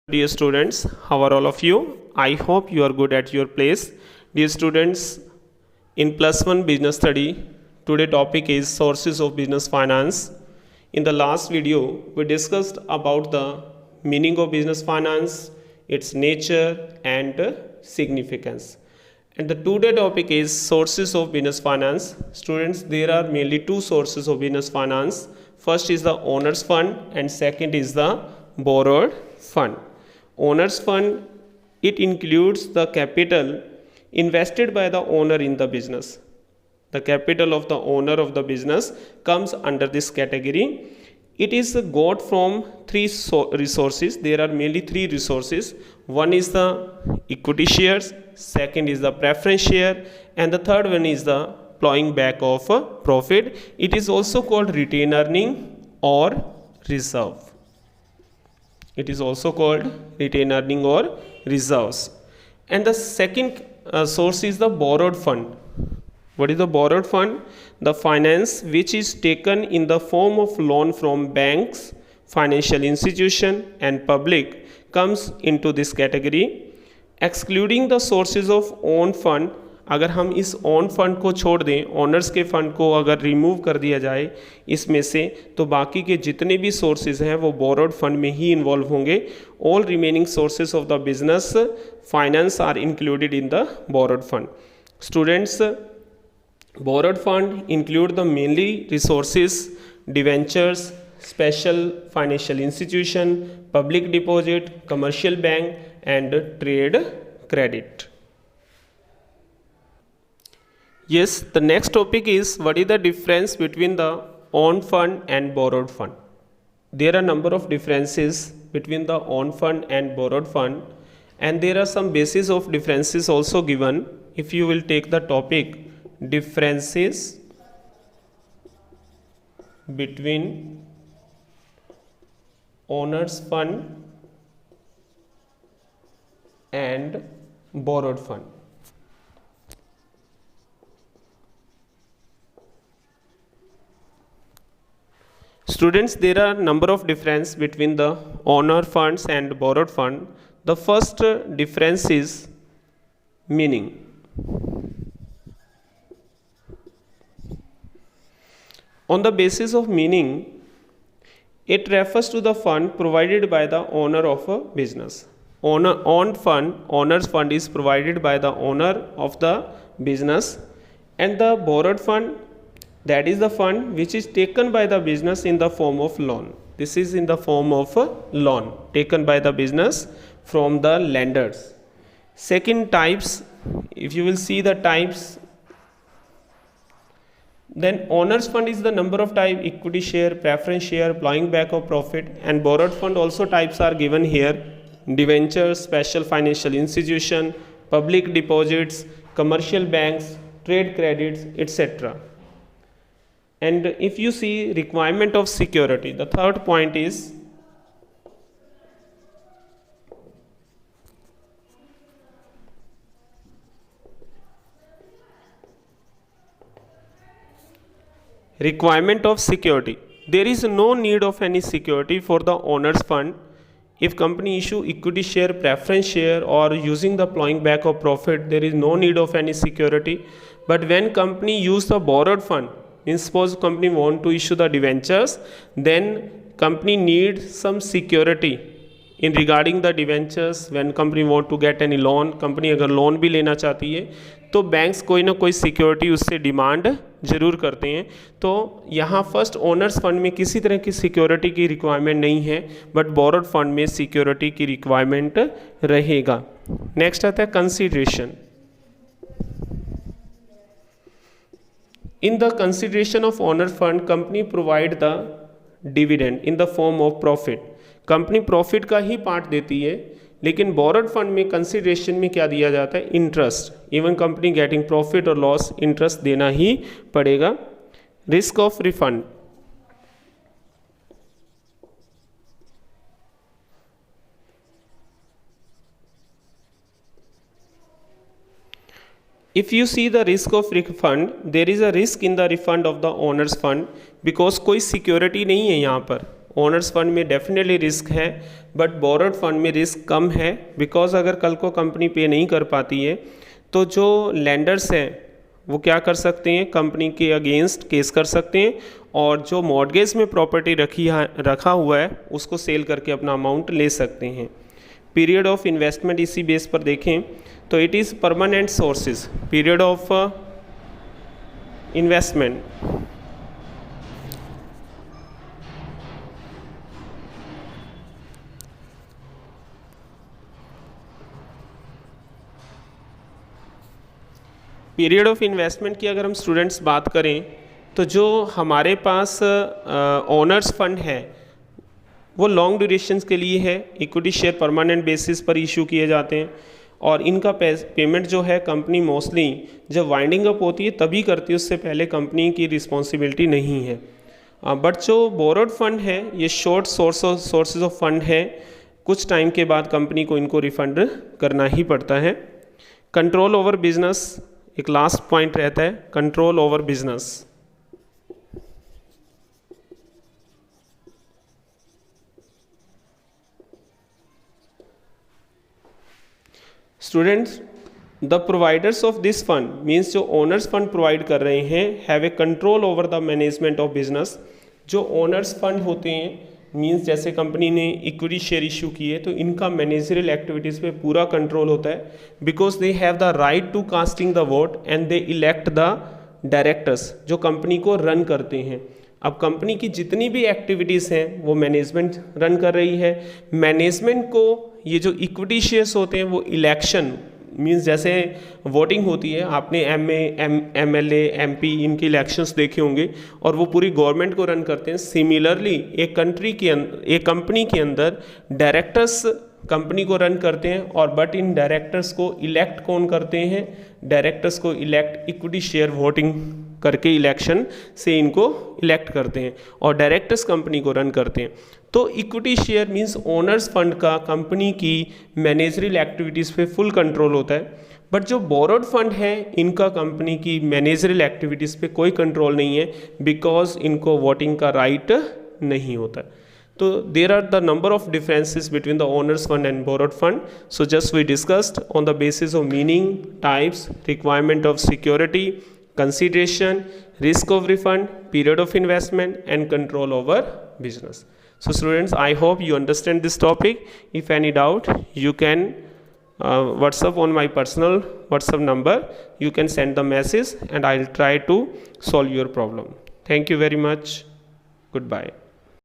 Dear students, how are all of you? I hope you are good at your place. Dear students, in plus one business study, today topic is sources of business finance. In the last video, we discussed about the meaning of business finance, its nature and significance. And the today topic is sources of business finance. Students, there are mainly two sources of business finance. First is the owner's fund and second is the borrowed fund. Owner's fund, it includes the capital invested by the owner in the business. The capital of the owner of the business comes under this category. It is got from three resources. There are mainly three resources. One is the equity shares, second is the preference share, and the third one is the plowing back of profit. It is also called retained earning or reserve. It is also called retained earning or reserves. And the second source is the borrowed fund. What is the borrowed fund? The finance which is taken in the form of loan from banks, financial institution and public comes into this category. Excluding the sources of own fund, अगर हम इस own fund को छोड़ दें, owners के fund को अगर remove कर दिया जाए इसमें से, तो बाकी के जितने भी सोर्सेज हैं वो बोरोड फंड में ही इन्वॉल्व होंगे. All remaining sources of the business finance are included in the borrowed fund. Students, borrowed fund include the mainly resources debentures, special financial institution, public deposit, commercial bank and trade credit. Yes, the next topic is what is the difference between the own fund and borrowed fund. There are number of differences between the own fund and borrowed fund, and there are some basis of differences also given. If you will take the topic differences between owner's fund and borrowed fund. Students, there are number of difference between the owner funds and borrowed fund. The first difference is meaning. On the basis of meaning, it refers to the fund provided by the owner of a business. Owner's fund is provided by the owner of the business, and the borrowed fund, that is the fund which is taken by the business in the form of loan. This is in the form of a loan taken by the business from the lenders. Second types, if you will see the types, then owner's fund is the number of type: equity share, preference share, plowing back of profit. And borrowed fund also types are given here: debentures, special financial institution, public deposits, commercial banks, trade credits, etc. And if you see requirement of security, the third point is requirement of security. There is no need of any security for the owner's fund. If company issue equity share, preference share or using the plowing back of profit, there is no need of any security. But when company use the borrowed fund, suppose company want to issue the debentures, then company needs some security in regarding the debentures. When company want to get any loan, company अगर loan भी लेना चाहती है तो banks कोई ना कोई security उससे डिमांड ज़रूर करते हैं. तो यहाँ फर्स्ट ओनर्स फंड में किसी तरह की सिक्योरिटी की रिक्वायरमेंट नहीं है, बट बोरोड फंड में सिक्योरिटी की रिक्वायरमेंट रहेगा. नेक्स्ट आता है consideration. In the consideration of owner fund, company provide the dividend in the form of profit. Company profit का ही पार्ट देती है, लेकिन बोरोड फंड में कंसिडरेशन में क्या दिया जाता है? Interest. Even company getting profit और लॉस, इंटरेस्ट देना ही पड़ेगा. Risk of refund. If you see the risk of refund, there is a risk in the refund of the owner's fund because कोई सिक्योरिटी नहीं है यहाँ पर. ओनर्स फंड में definitely risk है, बट बोरोड फंड में रिस्क कम है, because अगर कल को कंपनी पे नहीं कर पाती है तो जो लेंडर्स हैं वो क्या कर सकते हैं, कंपनी के अगेंस्ट केस कर सकते हैं और जो मॉर्गेज में प्रॉपर्टी रखा हुआ है उसको सेल करके अपना अमाउंट ले सकते हैं। पीरियड ऑफ इन्वेस्टमेंट इसी बेस पर देखें तो it is permanent sources. Period of investment period of investment की अगर हम स्टूडेंट्स बात करें तो जो हमारे पास ओनर्स फंड है वो लॉन्ग ड्यूरेशंस के लिए है। इक्विटी शेयर परमानेंट बेसिस पर इशू किए जाते हैं और इनका पेमेंट जो है कंपनी मोस्टली जब वाइंडिंग अप होती है तभी करती है, उससे पहले कंपनी की रिस्पॉन्सिबिलिटी नहीं है। बट जो बोरोड फंड है ये शॉर्ट सोर्सेज ऑफ फंड है, कुछ टाइम के बाद कंपनी को इनको रिफंड करना ही पड़ता है। कंट्रोल ओवर बिजनेस एक लास्ट पॉइंट रहता है, control over business. Students, the providers of this fund means जो ओनर्स फंड प्रोवाइड कर रहे हैं have a control over the management of business. जो ओनर्स फंड होते हैं मीन्स जैसे कंपनी ने इक्विटी शेयर इशू किए तो इनका मैनेजरियल एक्टिविटीज़ पे पूरा कंट्रोल होता है, because they have the right to casting the vote and they elect the directors जो कंपनी को रन करते हैं। अब कंपनी की जितनी भी एक्टिविटीज़ हैं वो मैनेजमेंट रन कर रही है। मैनेजमेंट को ये जो इक्विटी शेयर्स होते हैं वो इलेक्शन मीन्स जैसे वोटिंग होती है, आपने MLA MP इनके इलेक्शंस देखे होंगे और वो पूरी गवर्नमेंट को रन करते हैं। सिमिलरली एक कंपनी के अंदर डायरेक्टर्स कंपनी को रन करते हैं और बट इन डायरेक्टर्स को इलेक्ट कौन करते हैं, डायरेक्टर्स को इलेक्ट इक्विटी शेयर वोटिंग करके इलेक्शन से इनको इलेक्ट करते हैं और डायरेक्टर्स कंपनी को रन करते हैं। तो equity share means owner's fund का कंपनी की मैनेजरियल एक्टिविटीज़ पे फुल कंट्रोल होता है। बट जो बोरोड फंड है इनका कंपनी की मैनेजरियल एक्टिविटीज़ पे कोई कंट्रोल नहीं है, बिकॉज इनको वोटिंग का राइट नहीं होता। तो there are the number of differences between the owners fund and borrowed fund. So just we discussed on the basis of meaning, types, requirement of security, consideration, risk of refund, period of investment and control over business. So students, I hope you understand this topic. If any doubt, you can WhatsApp on my personal WhatsApp number. You can send the message and I'll try to solve your problem. Thank you very much. Goodbye.